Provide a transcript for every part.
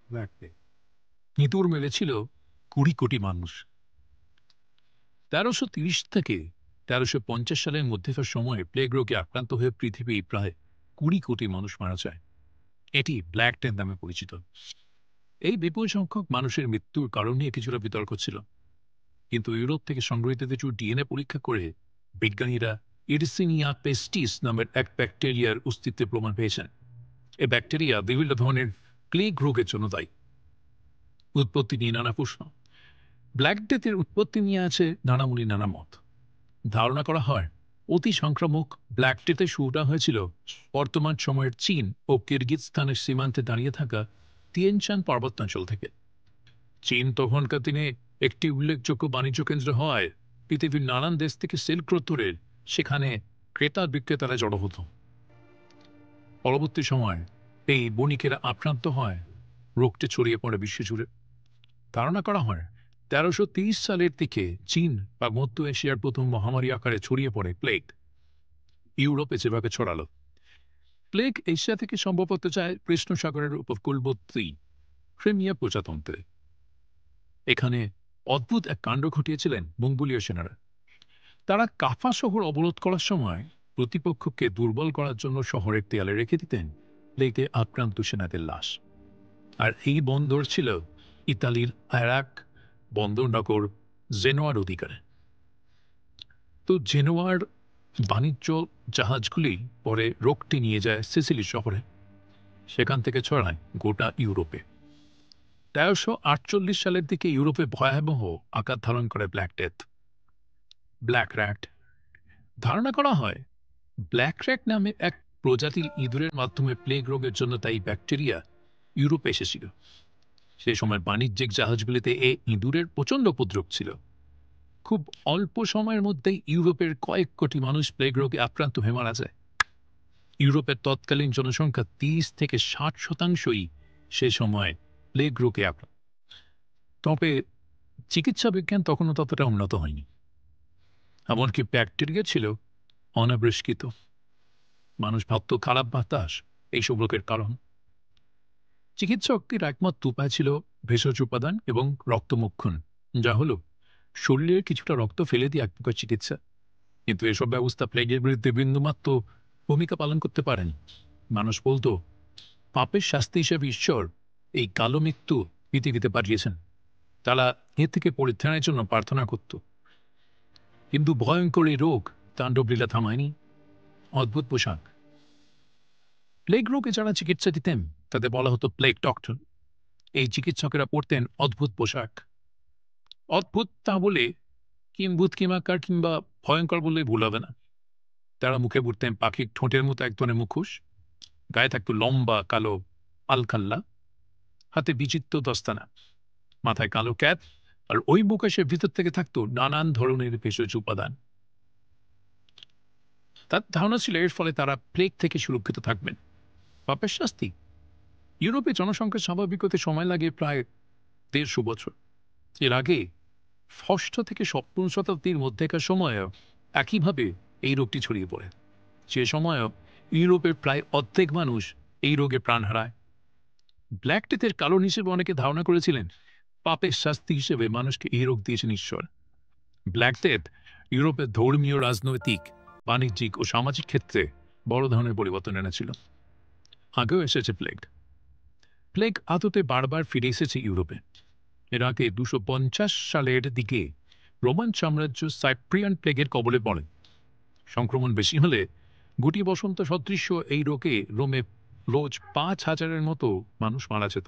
রাখতে ইঁদুর মেরেছিল 20 কোটি মানুষ। 1330 থেকে 1350 সালের মধ্যেকার সময়ে প্লেগ রোগে আক্রান্ত হয়ে পৃথিবী প্রায় 20 কোটি মানুষ মারা যায়। এটি ব্ল্যাক ডেথ নামে পরিচিত। এই বিপুল সংখ্যক মানুষের মৃত্যুর কারণ নিয়ে কিছুটা বিতর্ক ছিল, কিন্তু ইউরোপ থেকে সংগৃহীত কিছু ডিএনএ পরীক্ষা করে বিজ্ঞানীরা ইডসিনিয়া পেস্টিস নামের এক ব্যাকটেরিয়ার অস্তিত্বের প্রমাণ পেয়েছেন। এই ব্যাকটেরিয়া বিভিন্ন ধরনের প্লেগ রোগের জন্য দায়ী। উৎপত্তি নিয়ে নানা প্রশ্ন। ব্ল্যাক ডেথের উৎপত্তি নিয়ে আছে নানামুনি নানা মত। ধারণা করা হয় অতি সংক্রামক ব্ল্যাক ডেথের শুরুটা হয়েছিল বর্তমান সময়ের চীন ও কিরগিজস্তানের সীমান্তে দাঁড়িয়ে থাকা তিয়ানচান পর্বতাঞ্চল থেকে। চীন তখনকার দিনে একটি উল্লেখযোগ্য বাণিজ্য কেন্দ্র হওয়ায় পৃথিবীর নানান দেশ থেকে সিল্ক রোড ধরে সেখানে ক্রেতা বিক্রেতারা জড়ো হতো। পরবর্তী সময় এই বণিকেরা আক্রান্ত হয়, রোগটি ছড়িয়ে পড়ে বিশ্বজুড়ে। ধারণা করা হয় 1330 সালের দিকে চীন বা মধ্য এশিয়ার প্রথম মহামারী আকারে ছড়িয়ে পড়ে প্লেগ। ইউরোপে যেভাবে ছড়ালো, প্লেগ এশিয়া থেকে সম্ভবত যায় কৃষ্ণ সাগরের উপকূলবর্তী ক্রিমিয়া প্রজাতন্ত্রে। এখানে অদ্ভুত এক কাণ্ড ঘটিয়েছিলেন মঙ্গোলীয় সেনারা। তারা কাফা শহর অবরোধ করার সময় প্রতিপক্ষকে দুর্বল করার জন্য শহরের দেয়ালে রেখে দিতেন প্লেগে আক্রান্ত সেনাদের লাশ। আর এই বন্দর ছিল ইতালির আরাক বন্দরনগর জেনোয়ার অধিকারে। তো জেনোয়ার বাণিজ্য জাহাজগুলি পরে রোগটি নিয়ে যায় সিসিলি শহরে। সেখান থেকে ছড়ায় গোটা ইউরোপে। 1348 সালের দিকে ইউরোপে ভয়াবহ আকার ধারণ করে ব্ল্যাক ডেথ। Black rat. ধারণা করা হয় ব্ল্যাক র্যাট নামে এক প্রজাতির ইঁদুরের মাধ্যমে প্লেগ রোগের জন্য তাই ব্যাকটেরিয়া ইউরোপে এসেছিল। সেই সময় বাণিজ্যিক জাহাজগুলিতে এ ইঁদুরের প্রচণ্ড উপদ্রব ছিল। খুব অল্প সময়ের মধ্যেই ইউরোপের কয়েক কোটি মানুষ প্লেগ রোগে আক্রান্ত হয়ে মারা যায়। ইউরোপের তৎকালীন জনসংখ্যা 30 থেকে 60% সে সময় প্লেগ রোগে আক্রান্ত। তবে চিকিৎসা বিজ্ঞান তখনও ততটা উন্নত হয়নি। এমনকি ব্যাকটেরিয়া ছিল অনাবিষ্কৃত। মানুষ ভাবত খারাপ বাতাস এইসব রোগের কারণ। চিকিৎসকদের একমাত্র উপায় ছিল ভেষজ উপাদান এবং রক্তমুক্ষণ, যা হলো শরীরের কিছুটা রক্ত ফেলে দিয়ে এক প্রকার চিকিৎসা। কিন্তু এসব ব্যবস্থা প্লেগের বিরুদ্ধে বিন্দুমাত্র ভূমিকা পালন করতে পারেনি। মানুষ বলতো পাপের শাস্তি হিসেবে ঈশ্বর এই কালো মৃত্যু পৃথিবীতে পাঠিয়েছেন। তারা এ থেকে পরিত্রাণের জন্য প্রার্থনা করত। কিন্তু ভয়ঙ্কর এই রোগ তাণ্ডবলীলা থামায়নি। অদ্ভুত পোশাক। প্লেগ রোগে যারা চিকিৎসা দিতেন তাদের বলা হতো প্লেগ ডক্টর। এই চিকিৎসকেরা পরতেন অদ্ভুত পোশাক। অদ্ভুত তা বলে কিম্ভূত কিমাকার কিংবা ভয়ঙ্কর বললে ভুল হবে না। তারা মুখে পরতেন পাখির ঠোঁটের মতো এক ধরনের মুখোশ, গায়ে থাকতো লম্বা কালো আলখাল্লা, হাতে বিচিত্র দস্তানা, মাথায় কালো ক্যাপ, আর ওই মুখোশের ভিতর থেকে থাকতো নানান ধরনের ভেষজ উপাদান। তার ধারণা ছিল এর ফলে তারা প্লেগ থেকে সুরক্ষিত থাকবেন। পাপের শাস্তি। ইউরোপে জনসংখ্যা স্বাভাবিক হতে সময় লাগে প্রায় 150 বছর। এর আগে 6ষ্ঠ থেকে 7ম শতাব্দীর মধ্যেকার সময়েও একইভাবে এই রোগটি ছড়িয়ে পড়ে। সে সময়ও ইউরোপের প্রায় অর্ধেক মানুষ এই রোগে প্রাণ হারায়। ব্ল্যাক ডেথের কারণ হিসেবে অনেকে ধারণা করেছিলেন পাপের শাস্তি হিসেবে মানুষকে এই রোগ দিয়েছেন ঈশ্বর। ব্ল্যাক ডেথ ইউরোপের ধর্মীয়, রাজনৈতিক, বাণিজ্যিক ও সামাজিক ক্ষেত্রে বড় ধরনের পরিবর্তন এনেছিল। আগেও এসেছে প্লেগ। প্লেগ আদতে বারবার ফিরে এসেছে ইউরোপে। এর আগে 250 সালের দিকে রোমান সাম্রাজ্য সাইপ্রিয়ান প্লেগের কবলে পড়ে। সংক্রমণ বেশি হলে গুটি বসন্ত সদৃশ্য এই রোগে রোমে রোজ 5,000-এর মতো মানুষ মারা যেত।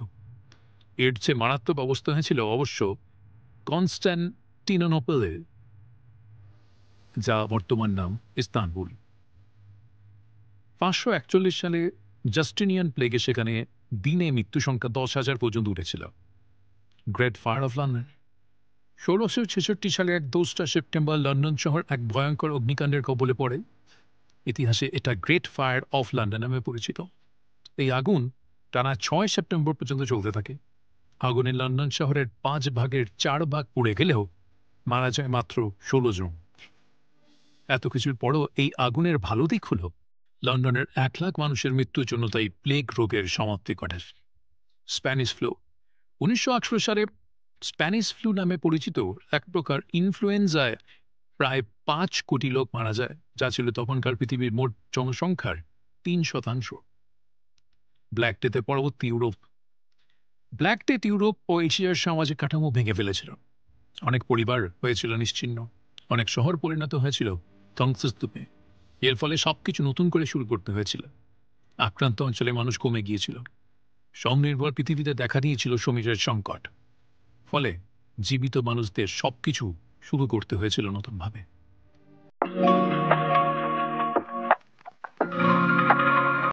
এর চেয়ে মারাত্মক অবস্থা হয়েছিল অবশ্য কনস্ট্যান্টিনোপলে, যা বর্তমান নাম ইস্তানবুল। 541 সালে জাস্টিনিয়ান প্লেগে সেখানে দিনে মৃত্যু সংখ্যা 10,000 পর্যন্ত উঠেছিল। Great fire of London. 1666 সালে এক 2রা সেপ্টেম্বর লন্ডন শহর এক ভয়ঙ্কর অগ্নিকাণ্ডের কবলে পড়ে। ইতিহাসে এটা গ্রেট ফায়ার অফ লন্ডন নামে পরিচিত। এই আগুন টানা 6 সেপ্টেম্বর পর্যন্ত চলতে থাকে। আগুনে লন্ডন শহরের 5 ভাগের 4 ভাগ পুড়ে গেলেও মারা যায় মাত্র 16 জন। এত কিছুর পরও এই আগুনের ভালো দিক হল লন্ডনের 1 লাখ মানুষের মৃত্যুর জন্য তাই প্লেগ রোগের সমাপ্তি ঘটে। Spanish flu. 1918 সালে স্প্যানিশ ফ্লু নামে পরিচিত এক প্রকার ইনফ্লুয়েঞ্জায় প্রায় 5 কোটি লোক মারা যায়, যা ছিল তখনকার পৃথিবীর মোট জনসংখ্যার 3%। ব্ল্যাক ডেতে পরবর্তী ইউরোপ। ব্ল্যাক ডেথ ইউরোপ ও এশিয়ার সামাজিক কাঠামো ভেঙে ফেলেছিল। অনেক পরিবার হয়েছিল নিশ্চিহ্ন, অনেক শহর পরিণত হয়েছিল ধ্বংসস্তূপে। এর ফলে সবকিছু নতুন করে শুরু করতে হয়েছিল। আক্রান্ত অঞ্চলে মানুষ কমে গিয়েছিল, স্বনির্ভর পৃথিবীতে দেখা দিয়েছিল সমীরের সংকট। ফলে জীবিত মানুষদের সবকিছু শুরু করতে হয়েছিল নতুনভাবে।